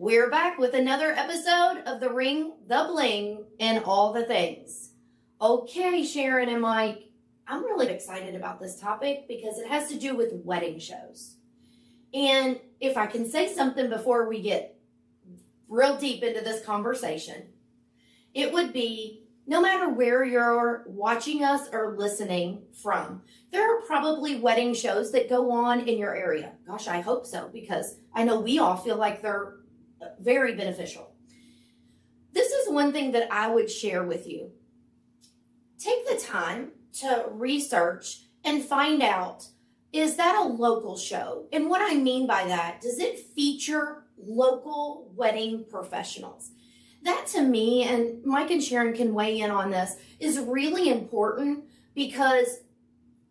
We're back with another episode of The Ring, the Bling, and all the things. Okay, Sharon and Mike, I'm really excited about this topic because it has to do with wedding shows. And if I can say something before we get real deep into this conversation, it would be, no matter where you're watching us or listening from, there are probably wedding shows that go on in your area. Gosh, I hope so, because I know we all feel like they're very beneficial. This is one thing that I would share with you. Take the time to research and find out, is that a local show? And what I mean by that, does it feature local wedding professionals? That to me, and Mike and Sharon can weigh in on this, is really important because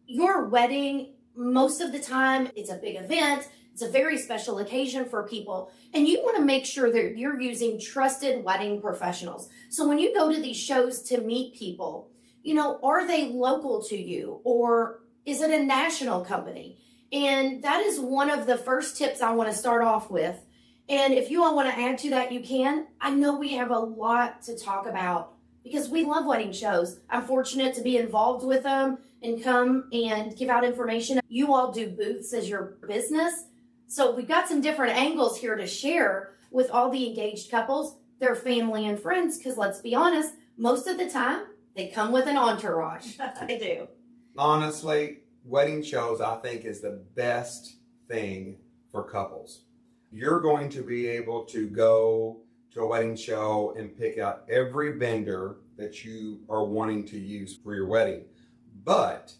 your wedding, most of the time, it's a big event. It's a very special occasion for people, and you want to make sure that you're using trusted wedding professionals. So when you go to these shows to meet people, are they local to you, or is it a national company? And that is one of the first tips I want to start off with. And if you all want to add to that, you can. I know we have a lot to talk about because we love wedding shows. I'm fortunate to be involved with them and come and give out information. You all do booths as your business. So we've got some different angles here to share with all the engaged couples, their family and friends, because let's be honest, most of the time, they come with an entourage. They do. Honestly, wedding shows, I think, is the best thing for couples. You're going to be able to go to a wedding show and pick out every vendor that you are wanting to use for your wedding. But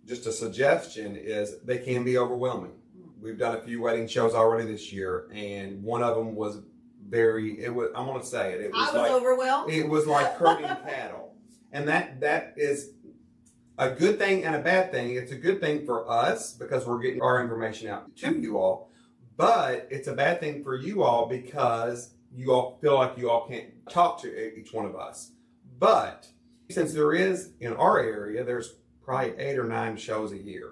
just a suggestion is they can be overwhelming. We've done a few wedding shows already this year, and one of them was I'm going to say it. I was overwhelmed. It was like herding cattle. And that is a good thing and a bad thing. It's a good thing for us because we're getting our information out to you all. But it's a bad thing for you all because you all feel like you all can't talk to each one of us. But since there is, in our area, there's probably 8 or 9 shows a year.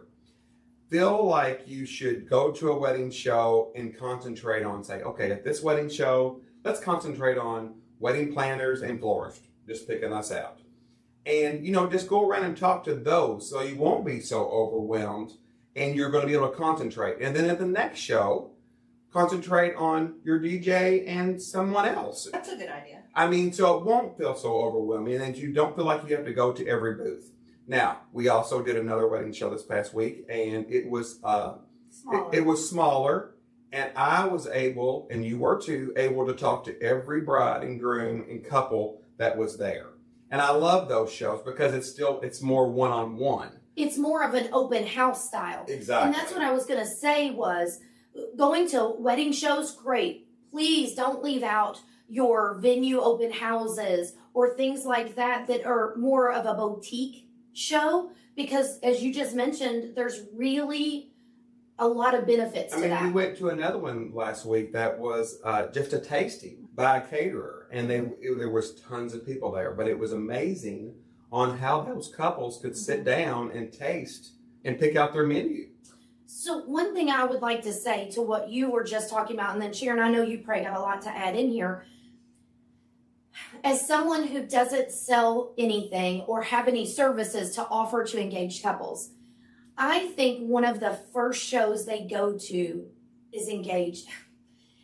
Feel like you should go to a wedding show and concentrate on, say, okay, at this wedding show, let's concentrate on wedding planners and florists, just picking us out. And, just go around and talk to those so you won't be so overwhelmed and you're going to be able to concentrate. And then at the next show, concentrate on your DJ and someone else. That's a good idea. So it won't feel so overwhelming and you don't feel like you have to go to every booth. Now, we also did another wedding show this past week, and it was smaller, and I was able, and you were too, able to talk to every bride and groom and couple that was there. And I love those shows because it's more one-on-one. It's more of an open house style. Exactly. And that's what I was going to say was, going to wedding shows, great. Please don't leave out your venue open houses or things like that are more of a boutique show, because as you just mentioned, there's really a lot of benefits to that. We went to another one last week that was just a tasting by a caterer, and there was tons of people there, but it was amazing on how those couples could sit down and taste and pick out their menu. So one thing I would like to say to what you were just talking about, and then Sharon, I know you probably got a lot to add in here. As someone who doesn't sell anything or have any services to offer to engaged couples, I think one of the first shows they go to is engaged.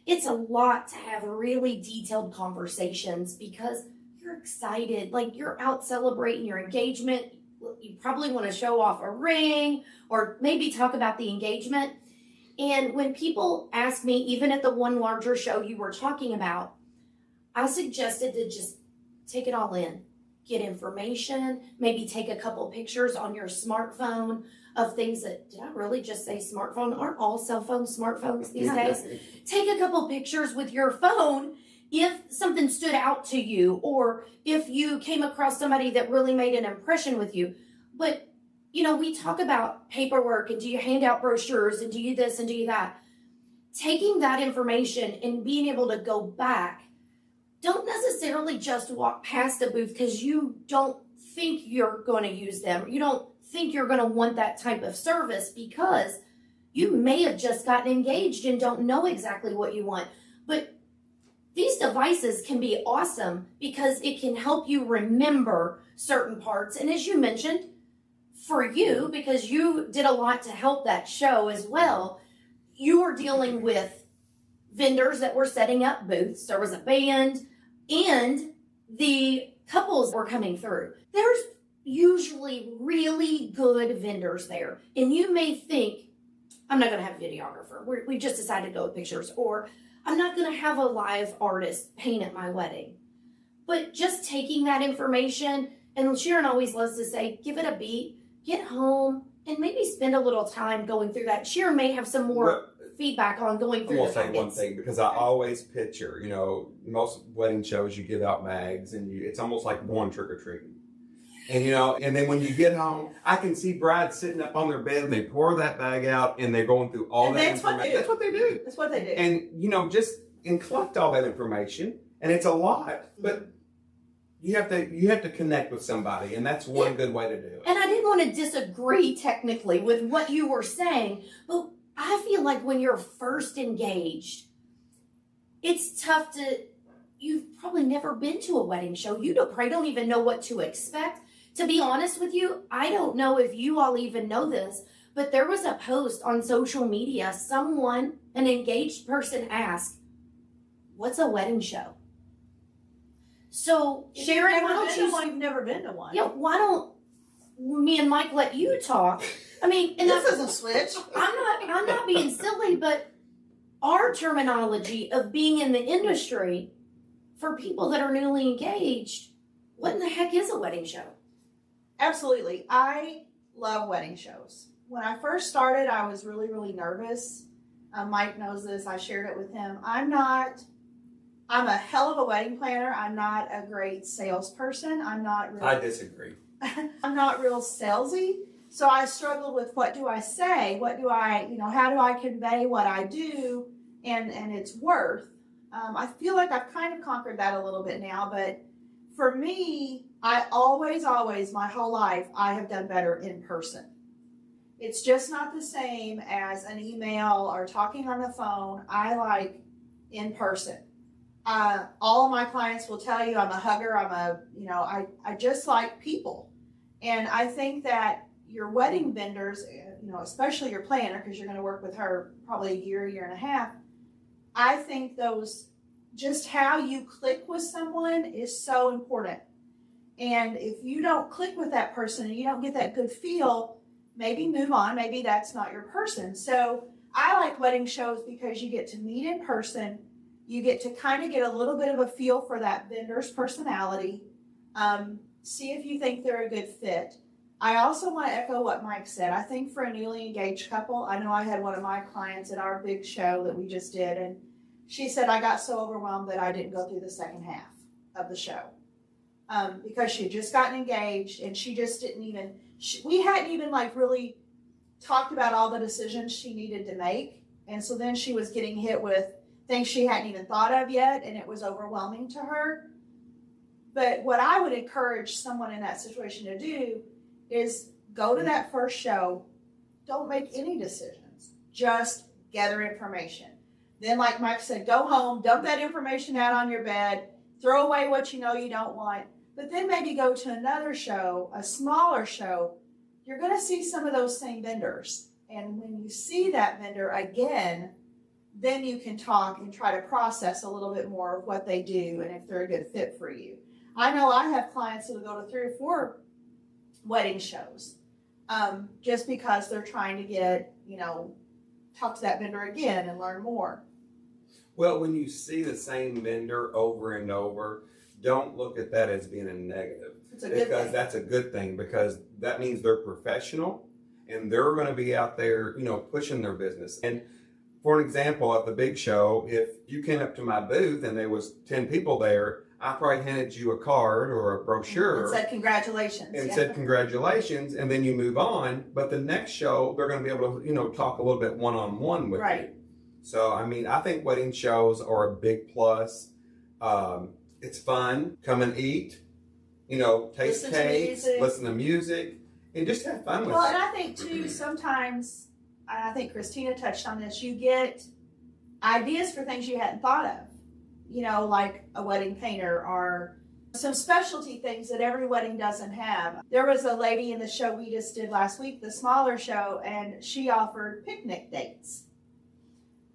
It's a lot to have really detailed conversations because you're excited, like you're out celebrating your engagement. You probably want to show off a ring or maybe talk about the engagement. And when people ask me, even at the one larger show you were talking about, I suggested to just take it all in, get information, maybe take a couple pictures on your smartphone of things that, did I really just say smartphone? Aren't all cell phones smartphones these days? Take a couple pictures with your phone if something stood out to you or if you came across somebody that really made an impression with you. But, we talk about paperwork and do you hand out brochures and do you this and do you that. Taking that information and being able to go back. Don't necessarily just walk past a booth because you don't think you're going to use them. You don't think you're going to want that type of service because you may have just gotten engaged and don't know exactly what you want. But these devices can be awesome because it can help you remember certain parts. And as you mentioned, for you, because you did a lot to help that show as well, you were dealing with vendors that were setting up booths. There was a band, and the couples were coming through. There's usually really good vendors there. And you may think, I'm not going to have a videographer. We just decided to go with pictures. Or I'm not going to have a live artist paint at my wedding. But just taking that information, and Sharon always loves to say, give it a beat, get home, and maybe spend a little time going through that. Sharon may have some more feedback on going through the I'm going to say one thing, because I always picture, most wedding shows, you give out mags, and it's almost like going trick-or-treating. And, and then when you get home, I can see brides sitting up on their bed, and they pour that bag out, and they're going through all that information. That's what they do. That's what they do. And, just collect all that information, and it's a lot, but you have to connect with somebody, and that's one good way to do it. And I didn't want to disagree technically with what you were saying, but I feel like when you're first engaged, it's tough you've probably never been to a wedding show. You probably don't even know what to expect. To be honest with you, I don't know if you all even know this, but there was a post on social media. An engaged person asked, what's a wedding show? So, Sharon, why don't you've never been to one. Yeah, why don't me and Mike let you talk? I mean, and this isn't switch. I'm not being silly, but our terminology of being in the industry for people that are newly engaged, what in the heck is a wedding show? Absolutely. I love wedding shows. When I first started, I was really, really nervous. Mike knows this. I shared it with him. I'm a hell of a wedding planner. I'm not a great salesperson. I disagree. I'm not real salesy. So I struggled with, what do I say? How do I convey what I do and its worth? I feel like I've kind of conquered that a little bit now, but for me, I always, my whole life, I have done better in person. It's just not the same as an email or talking on the phone. I like in person. All of my clients will tell you I'm a hugger. I just like people. And I think that your wedding vendors, especially your planner, because you're going to work with her probably a year and a half, I think just how you click with someone is so important. And if you don't click with that person and you don't get that good feel, maybe move on. Maybe that's not your person. So I like wedding shows because you get to meet in person. You get to kind of get a little bit of a feel for that vendor's personality. See if you think they're a good fit. I also want to echo what Mike said. I think for a newly engaged couple, I know I had one of my clients at our big show that we just did, and she said, I got so overwhelmed that I didn't go through the second half of the show because she had just gotten engaged, and she just didn't even, we hadn't even really talked about all the decisions she needed to make. And so then she was getting hit with things she hadn't even thought of yet, and it was overwhelming to her. But what I would encourage someone in that situation to do is go to that first show. Don't make any decisions. Just gather information. Then, like Mike said, go home, dump that information out on your bed, throw away what you know you don't want, but then maybe go to another show, a smaller show. You're going to see some of those same vendors. And when you see that vendor again, then you can talk and try to process a little bit more of what they do and if they're a good fit for you. I know I have clients that will go to 3 or 4 wedding shows just because they're trying to get, talk to that vendor again and learn more. Well, when you see the same vendor over and over, don't look at that as being a negative. It's a good thing. That's a good thing, because that means they're professional and they're going to be out there, pushing their business. And for an example, at the big show, if you came up to my booth and there was 10 people there, I probably handed you a card or a brochure. And said congratulations. And said congratulations, and then you move on. But the next show, they're going to be able to, talk a little bit one-on-one with you. So, I think wedding shows are a big plus. It's fun. Come and eat. Taste cakes, listen to music, and just have fun with it. Well, and I think, too, sometimes, I think Kristina touched on this, you get ideas for things you hadn't thought of. You know, like a wedding painter or some specialty things that every wedding doesn't have. There was a lady in the show we just did last week, the smaller show, and she offered picnic dates.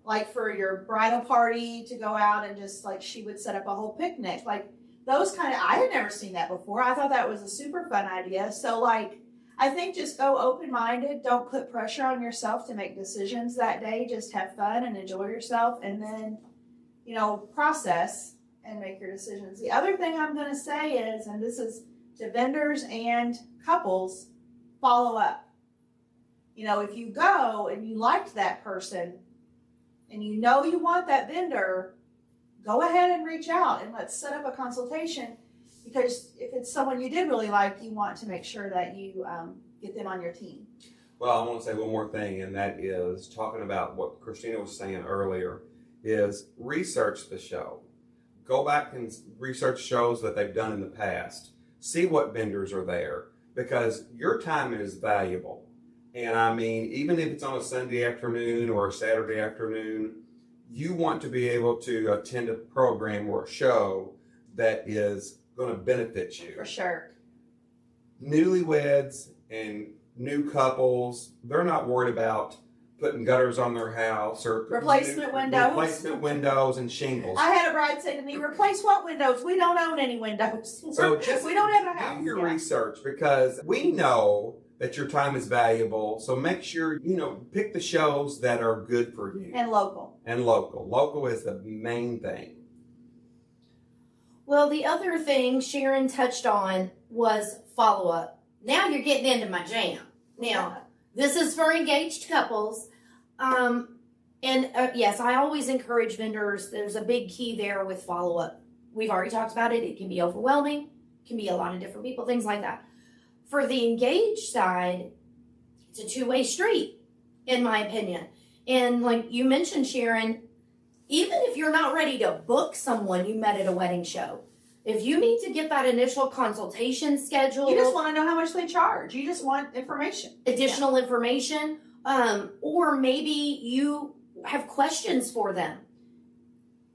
Like for your bridal party to go out and just like she would set up a whole picnic. Like those kind of, I had never seen that before. I thought that was a super fun idea. So like, I think just go open-minded. Don't put pressure on yourself to make decisions that day. Just have fun and enjoy yourself, and then, you know, process and make your decisions. The other thing I'm going to say is, and this is to vendors and couples, follow up. You know, if you go and you liked that person and you know you want that vendor, go ahead and reach out and let's set up a consultation, because if it's someone you did really like, you want to make sure that you get them on your team. Well, I want to say one more thing, and that is talking about what Kristina was saying earlier, is research the show. Go back and research shows that they've done in the past. See what vendors are there, because your time is valuable. And I mean, even if it's on a Sunday afternoon or a Saturday afternoon, you want to be able to attend a program or a show that is going to benefit you. For sure. Newlyweds and new couples, they're not worried about putting gutters on their house or replacement windows and shingles. I had a bride say to me, "Replace what windows? We don't own any windows. So just we don't have a house." Do your research, because we know that your time is valuable. So make sure, you know, pick the shows that are good for you. And local. And local. Local is the main thing. Well, the other thing Sharon touched on was follow-up. Now you're getting into my jam. Now, this is for engaged couples. Yes, I always encourage vendors. There's a big key there with follow-up. We've already talked about it. It can be overwhelming. It can be a lot of different people, things like that. For the engaged side, it's a two-way street, in my opinion. And like you mentioned, Sharon, even if you're not ready to book someone you met at a wedding show, if you need to get that initial consultation scheduled, you just want to know how much they charge. You just want information. Additional information, or maybe you have questions for them,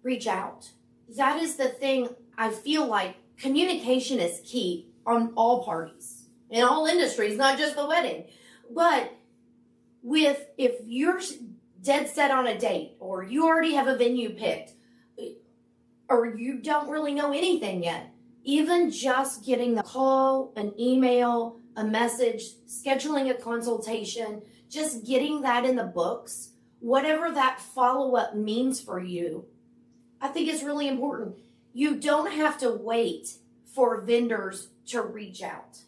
reach out. That is the thing. I feel like communication is key on all parties, in all industries, not just the wedding. But if you're dead set on a date, or you already have a venue picked, or you don't really know anything yet, even just getting the call, an email, a message, scheduling a consultation, just getting that in the books, whatever that follow-up means for you, I think is really important. You don't have to wait for vendors to reach out.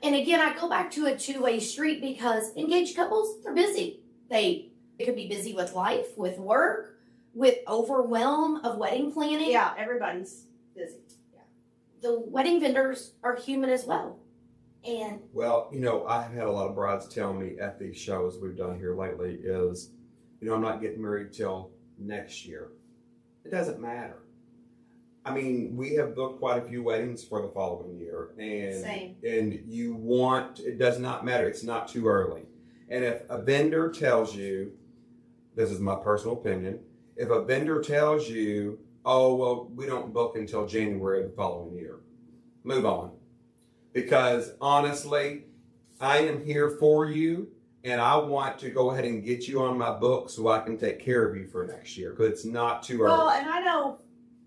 And again, I go back to a two-way street, because engaged couples, they're busy. They could be busy with life, with work, with overwhelm of wedding planning. Yeah, everybody's busy. Yeah. The wedding vendors are human as well. And well, you know, I've had a lot of brides tell me at these shows we've done here lately is, you know, I'm not getting married till next year. It doesn't matter. I mean, we have booked quite a few weddings for the following year, and Same. And it does not matter. It's not too early. And if a vendor tells you, this is my personal opinion, if a vendor tells you, oh, well, we don't book until January of the following year, move on. Because honestly, I am here for you, and I want to go ahead and get you on my book so I can take care of you for next year, because it's not too early. Well, and I know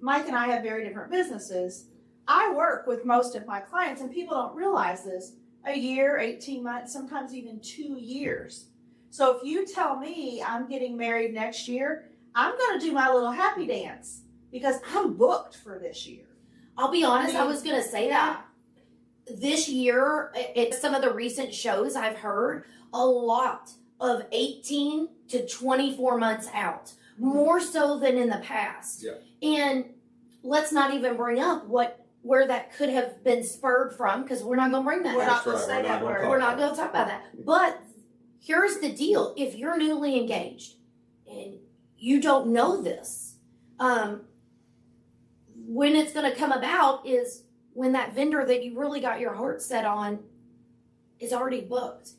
Mike and I have very different businesses. I work with most of my clients, and people don't realize this, a year, 18 months, sometimes even 2 years. So if you tell me I'm getting married next year, I'm going to do my little happy dance, because I'm booked for this year. I'll be honest, I was going to say that. This year, at some of the recent shows I've heard, a lot of 18 to 24 months out, more so than in the past. Yeah. And let's not even bring up where that could have been spurred from, because we're not going to bring that We're up. not going to say that word. We're not going to talk about that. But here's the deal. If you're newly engaged and you don't know this, when it's going to come about is when that vendor that you really got your heart set on is already booked.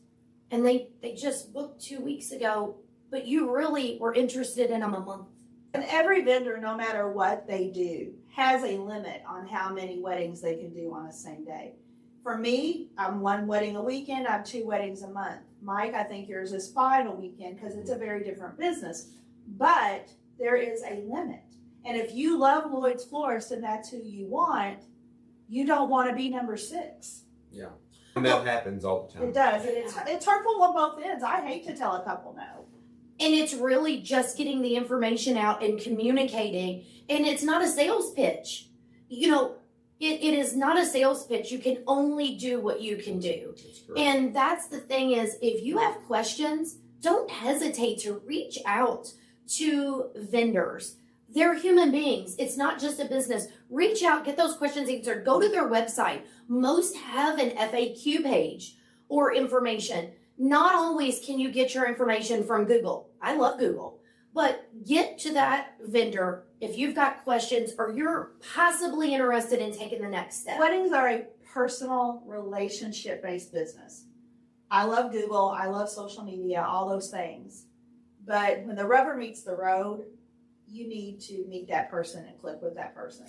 And they just booked 2 weeks ago but you really were interested in them a month. And every vendor, no matter what they do, has a limit on how many weddings they can do on the same day. For me, I'm one wedding a weekend, I'm 2 weddings a month. Mike, I think yours is 5 a weekend because it's a very different business. But there is a limit. And if you love Lloyd's Florist and that's who you want, you don't want to be number 6. Yeah. And that happens all the time. It does. And it's hurtful on both ends. I hate to tell a couple no. And it's really just getting the information out and communicating. And it's not a sales pitch. You know, it is not a sales pitch. You can only do what you can do. And that's the thing is, if you have questions, don't hesitate to reach out to vendors. They're human beings. It's not just a business. Reach out, get those questions answered. Go to their website. Most have an FAQ page or information. Not always can you get your information from Google. I love Google. But get to that vendor if you've got questions or you're possibly interested in taking the next step. Weddings are a personal, relationship-based business. I love Google. I love social media, all those things. But when the rubber meets the road, you need to meet that person and click with that person.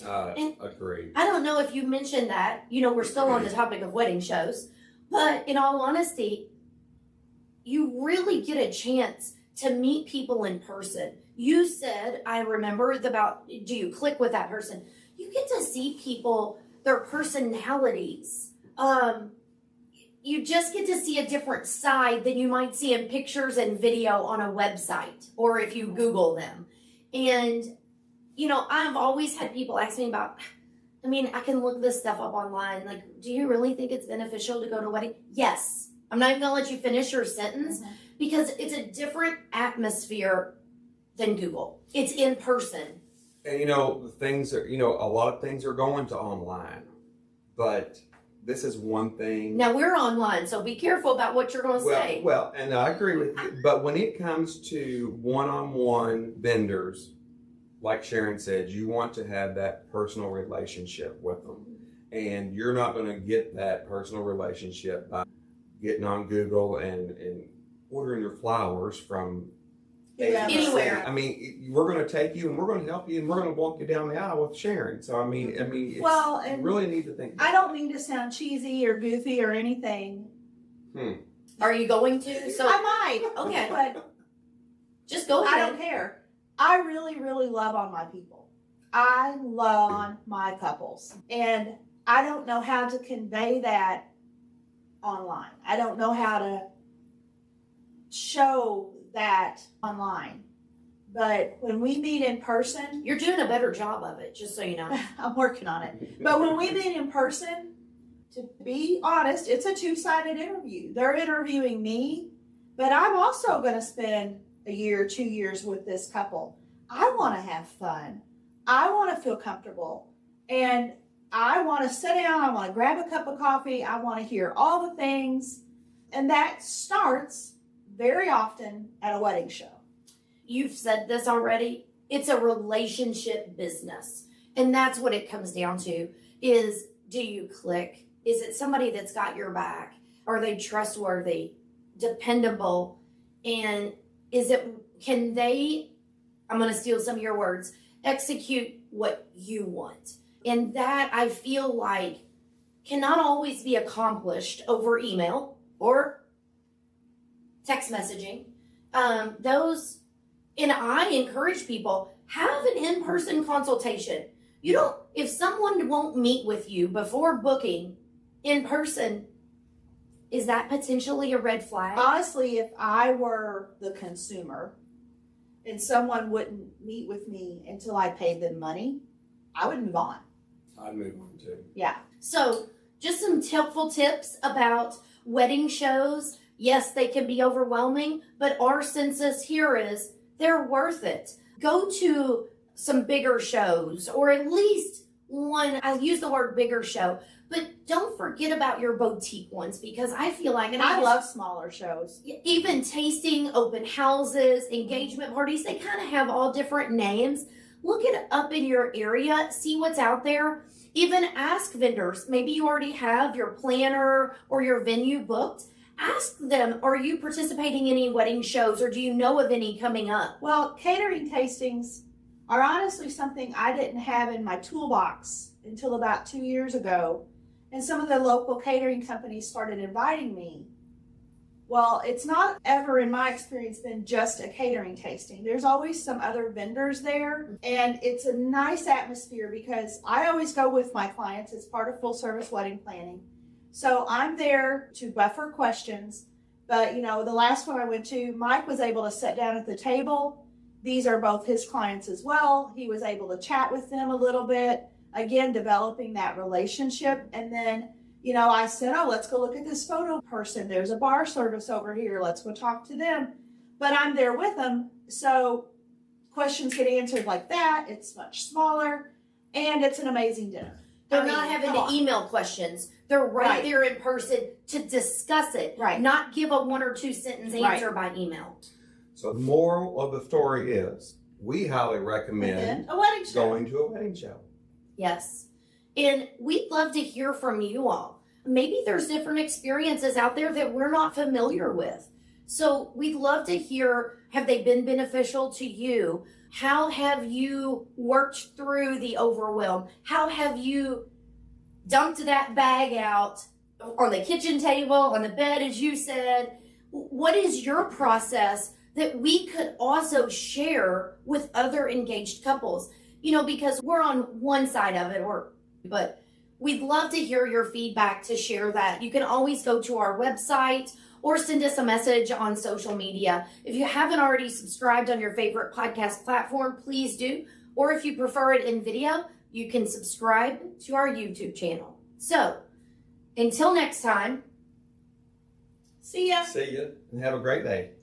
Agreed. I don't know if you mentioned that. You know, we're still on the topic of wedding shows. But in all honesty, you really get a chance to meet people in person. You said, I remember about, do you click with that person? You get to see people, their personalities. You just get to see a different side than you might see in pictures and video on a website or if you Google them. And, you know, I've always had people ask me about, I mean, I can look this stuff up online. Like, do you really think it's beneficial to go to a wedding? Yes. I'm not even going to let you finish your sentence because it's a different atmosphere than Google. It's in person. And, you know, the things are, you know, a lot of things are going to online, but this is one thing. Now, we're online, so be careful about what you're going to say. Well, and I agree with you, but when it comes to one-on-one vendors, like Sharon said, you want to have that personal relationship with them. And you're not going to get that personal relationship by getting on Google and ordering your flowers from anywhere. I mean, we're going to take you and we're going to help you and we're going to walk you down the aisle with Sharon. So, I mean, it's, well, and you really need to think. I don't mean to sound cheesy or goofy or anything. Are you going to? So I might. Okay. But just go ahead. I don't care. I really, really love on my people. I love on my couples. And I don't know how to convey that online. I don't know how to show that online. But when we meet in person, You're doing a better job of it, just so you know. I'm working on it. But when we meet in person, to be honest, it's a 2-sided interview. They're interviewing me, but I'm also going to spend a year, 2 years with this couple. I want to have fun. I want to feel comfortable. And I want to sit down. I want to grab a cup of coffee. I want to hear all the things. And that starts very often at a wedding show. You've said this already. It's a relationship business. And that's what it comes down to is, do you click? Is it somebody that's got your back? Are they trustworthy, dependable? And can they, I'm going to steal some of your words, execute what you want? And that, I feel like, cannot always be accomplished over email or text messaging. And I encourage people, have an in-person consultation. If someone won't meet with you before booking in person, is that potentially a red flag? Honestly, if I were the consumer and someone wouldn't meet with me until I paid them money, I would move on. I'd move on too. Yeah. So, just some helpful tips about wedding shows. Yes, they can be overwhelming, but our census here is they're worth it. Go to some bigger shows, or at least one, I use the word bigger show, but don't forget about your boutique ones, because I feel like, and I love smaller shows. Even tasting, open houses, engagement parties, they kind of have all different names. Look it up in your area, see what's out there. Even ask vendors. Maybe you already have your planner or your venue booked. ask them, are you participating in any wedding shows or do you know of any coming up? Well, catering tastings are honestly something I didn't have in my toolbox until about 2 years ago. And some of the local catering companies started inviting me. Well, it's not ever, in my experience, been just a catering tasting. There's always some other vendors there, and it's a nice atmosphere because I always go with my clients as part of full service wedding planning. So I'm there to buffer questions, but the last one I went to, Mike was able to sit down at the table. These are both his clients as well. He was able to chat with them a little bit, again, developing that relationship. And then I said, oh, let's go look at this photo person. There's a bar service over here. Let's go talk to them. But I'm there with them. So questions get answered like that. It's much smaller. And it's an amazing dinner. They're not having to email questions. They're right there in person to discuss it. Right. Not give a 1 or 2 sentence answer by email. So the moral of the story is we highly recommend a wedding show. going to a wedding show. Yes. And we'd love to hear from you all. Maybe there's different experiences out there that we're not familiar with. So we'd love to hear, have they been beneficial to you? How have you worked through the overwhelm? How have you dumped that bag out on the kitchen table, on the bed, as you said? What is your process that we could also share with other engaged couples? Because we're on one side of it, but we'd love to hear your feedback to share that. You can always go to our website or send us a message on social media. If you haven't already subscribed on your favorite podcast platform, please do. Or if you prefer it in video, you can subscribe to our YouTube channel. So, until next time, See ya. See you and have a great day.